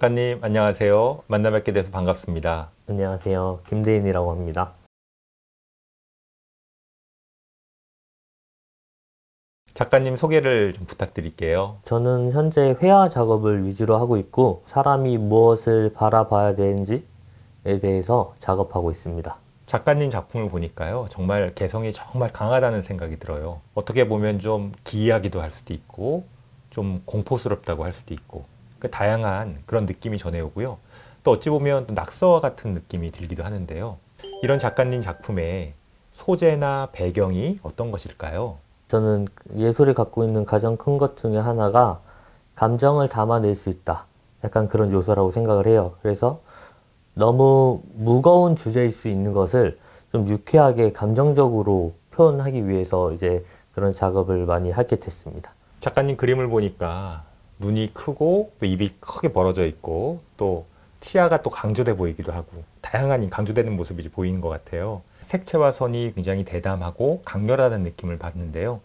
작가님, 안녕하세요. 만나 뵙게 돼서 반갑습니다. 안녕하세요. 김대인이라고 합니다. 작가님 소개를 좀 부탁드릴게요. 저는 현재 회화 작업을 위주로 하고 있고 사람이 무엇을 바라봐야 되는지에 대해서 작업하고 있습니다. 작가님 작품을 보니까요, 정말 개성이 정말 강하다는 생각이 들어요. 어떻게 보면 좀 기이하기도 할 수도 있고, 좀 공포스럽다고 할 수도 있고, 그 다양한 그런 느낌이 전해오고요. 또 어찌 보면 또 낙서와 같은 느낌이 들기도 하는데요. 이런 작가님 작품의 소재나 배경이 어떤 것일까요? 저는 예술이 갖고 있는 가장 큰 것 중에 하나가 감정을 담아낼 수 있다. 약간 그런 요소라고 생각을 해요. 그래서 너무 무거운 주제일 수 있는 것을 좀 유쾌하게 감정적으로 표현하기 위해서 이제 그런 작업을 많이 하게 됐습니다. 작가님 그림을 보니까 눈이 크고 또 입이 크게 벌어져 있고 또 치아가 또 강조돼 보이기도 하고 다양한 강조되는 모습이 보이는 것 같아요. 색채와 선이 굉장히 대담하고 강렬하다는 느낌을 받는데요.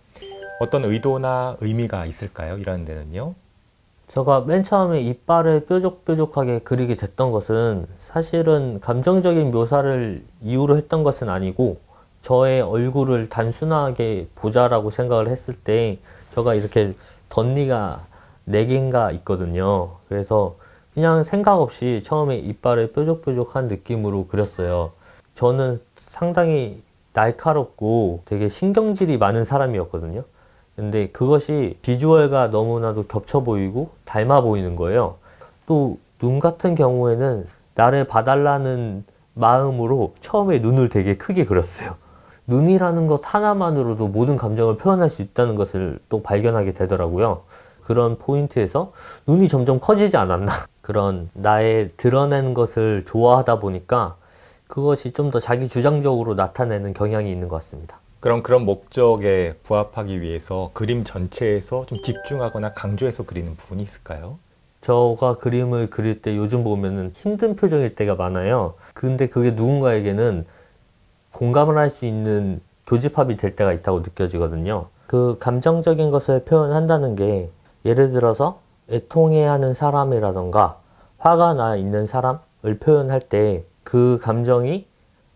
어떤 의도나 의미가 있을까요? 이런 데는요. 제가 맨 처음에 이빨을 뾰족뾰족하게 그리게 됐던 것은 사실은 감정적인 묘사를 이유로 했던 것은 아니고 저의 얼굴을 단순하게 보자라고 생각을 했을 때 제가 이렇게 덧니가 4개인가 있거든요. 그래서 그냥 생각 없이 처음에 이빨을 뾰족뾰족한 느낌으로 그렸어요. 저는 상당히 날카롭고 되게 신경질이 많은 사람이었거든요. 근데 그것이 비주얼과 너무나도 겹쳐 보이고 닮아 보이는 거예요. 또 눈 같은 경우에는 나를 봐달라는 마음으로 처음에 눈을 되게 크게 그렸어요. 눈이라는 것 하나만으로도 모든 감정을 표현할 수 있다는 것을 또 발견하게 되더라고요. 그런 포인트에서 눈이 점점 커지지 않았나. 그런 나의 드러내는 것을 좋아하다 보니까 그것이 좀 더 자기 주장적으로 나타내는 경향이 있는 것 같습니다. 그럼 그런 목적에 부합하기 위해서 그림 전체에서 좀 집중하거나 강조해서 그리는 부분이 있을까요? 저가 그림을 그릴 때 요즘 보면은 힘든 표정일 때가 많아요. 근데 그게 누군가에게는 공감을 할 수 있는 교집합이 될 때가 있다고 느껴지거든요. 그 감정적인 것을 표현한다는 게 예를 들어서 애통해하는 사람이라던가 화가 나 있는 사람을 표현할 때 그 감정이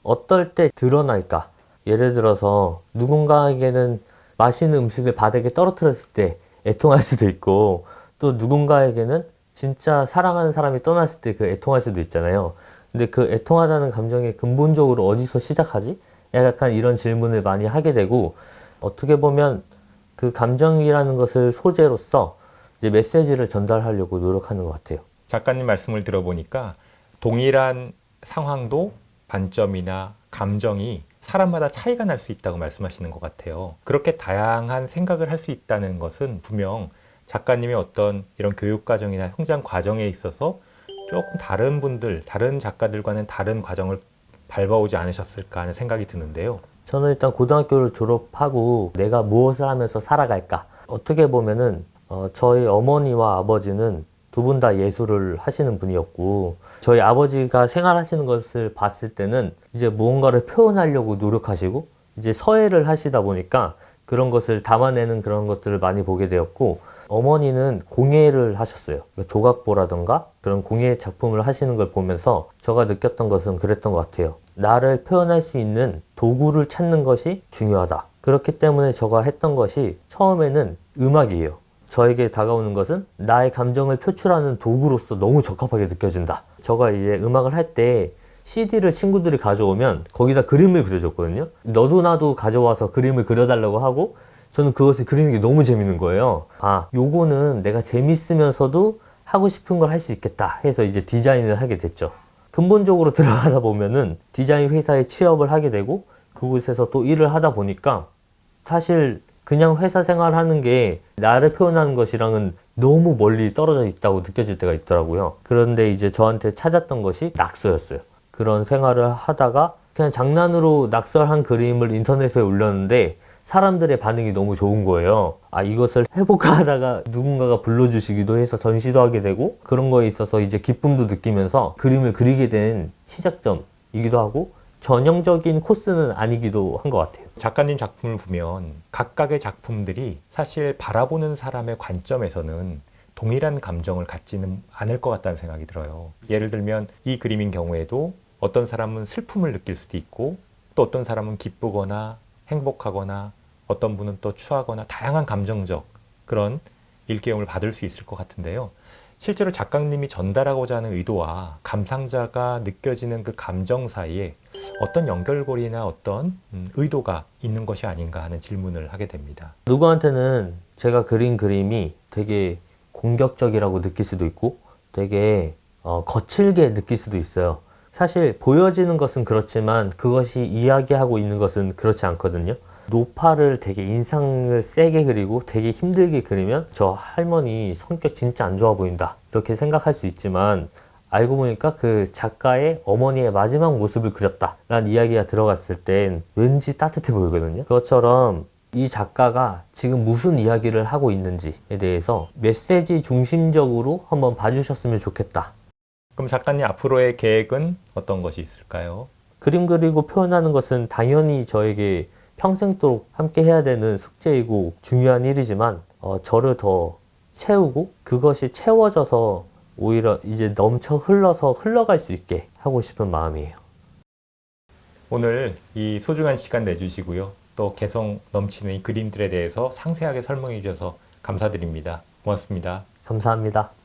어떨 때 드러날까? 예를 들어서 누군가에게는 맛있는 음식을 바닥에 떨어뜨렸을 때 애통할 수도 있고 또 누군가에게는 진짜 사랑하는 사람이 떠났을 때 그 애통할 수도 있잖아요. 근데 그 애통하다는 감정이 근본적으로 어디서 시작하지? 약간 이런 질문을 많이 하게 되고 어떻게 보면 그 감정이라는 것을 소재로서 이제 메시지를 전달하려고 노력하는 것 같아요. 작가님 말씀을 들어보니까 동일한 상황도 관점이나 감정이 사람마다 차이가 날 수 있다고 말씀하시는 것 같아요. 그렇게 다양한 생각을 할 수 있다는 것은 분명 작가님의 어떤 이런 교육 과정이나 성장 과정에 있어서 조금 다른 분들, 다른 작가들과는 다른 과정을 밟아오지 않으셨을까 하는 생각이 드는데요. 저는 일단 고등학교를 졸업하고 내가 무엇을 하면서 살아갈까? 어떻게 보면은 저희 어머니와 아버지는 두 분 다 예술을 하시는 분이었고 저희 아버지가 생활하시는 것을 봤을 때는 이제 무언가를 표현하려고 노력하시고 이제 서예를 하시다 보니까 그런 것을 담아내는 그런 것들을 많이 보게 되었고 어머니는 공예를 하셨어요. 그러니까 조각보라던가 그런 공예 작품을 하시는 걸 보면서 제가 느꼈던 것은 그랬던 것 같아요. 나를 표현할 수 있는 도구를 찾는 것이 중요하다. 그렇기 때문에 제가 했던 것이 처음에는 음악이에요. 저에게 다가오는 것은 나의 감정을 표출하는 도구로서 너무 적합하게 느껴진다. 제가 이제 음악을 할 때 CD를 친구들이 가져오면 거기다 그림을 그려줬거든요. 너도 나도 가져와서 그림을 그려달라고 하고 저는 그것을 그리는 게 너무 재밌는 거예요. 아, 요거는 내가 재밌으면서도 하고 싶은 걸 할 수 있겠다 해서 이제 디자인을 하게 됐죠. 근본적으로 들어가다 보면은 디자인 회사에 취업을 하게 되고 그곳에서 또 일을 하다 보니까 사실 그냥 회사 생활하는 게 나를 표현하는 것이랑은 너무 멀리 떨어져 있다고 느껴질 때가 있더라고요. 그런데 이제 저한테 찾았던 것이 낙서였어요. 그런 생활을 하다가 그냥 장난으로 낙서한 그림을 인터넷에 올렸는데 사람들의 반응이 너무 좋은 거예요. 아, 이것을 해볼까 하다가 누군가가 불러주시기도 해서 전시도 하게 되고 그런 거에 있어서 이제 기쁨도 느끼면서 그림을 그리게 된 시작점이기도 하고 전형적인 코스는 아니기도 한 것 같아요. 작가님 작품을 보면 각각의 작품들이 사실 바라보는 사람의 관점에서는 동일한 감정을 갖지는 않을 것 같다는 생각이 들어요. 예를 들면 이 그림인 경우에도 어떤 사람은 슬픔을 느낄 수도 있고 또 어떤 사람은 기쁘거나 행복하거나 어떤 분은 또 추하거나 다양한 감정적 그런 일깨움을 받을 수 있을 것 같은데요. 실제로 작가님이 전달하고자 하는 의도와 감상자가 느껴지는 그 감정 사이에 어떤 연결고리나 어떤 의도가 있는 것이 아닌가 하는 질문을 하게 됩니다. 누구한테는 제가 그린 그림이 되게 공격적이라고 느낄 수도 있고 되게 거칠게 느낄 수도 있어요. 사실 보여지는 것은 그렇지만 그것이 이야기하고 있는 것은 그렇지 않거든요. 노파를 되게 인상을 세게 그리고 되게 힘들게 그리면 저 할머니 성격 진짜 안 좋아 보인다 이렇게 생각할 수 있지만 알고 보니까 그 작가의 어머니의 마지막 모습을 그렸다 라는 이야기가 들어갔을 땐 왠지 따뜻해 보이거든요. 그것처럼 이 작가가 지금 무슨 이야기를 하고 있는지에 대해서 메시지 중심적으로 한번 봐주셨으면 좋겠다. 그럼 작가님 앞으로의 계획은 어떤 것이 있을까요? 그림 그리고 표현하는 것은 당연히 저에게 평생도록 함께 해야 되는 숙제이고 중요한 일이지만 저를 더 채우고 그것이 채워져서 오히려 이제 넘쳐 흘러서 흘러갈 수 있게 하고 싶은 마음이에요. 오늘 이 소중한 시간 내주시고요. 또 개성 넘치는 이 그림들에 대해서 상세하게 설명해 주셔서 감사드립니다. 고맙습니다. 감사합니다.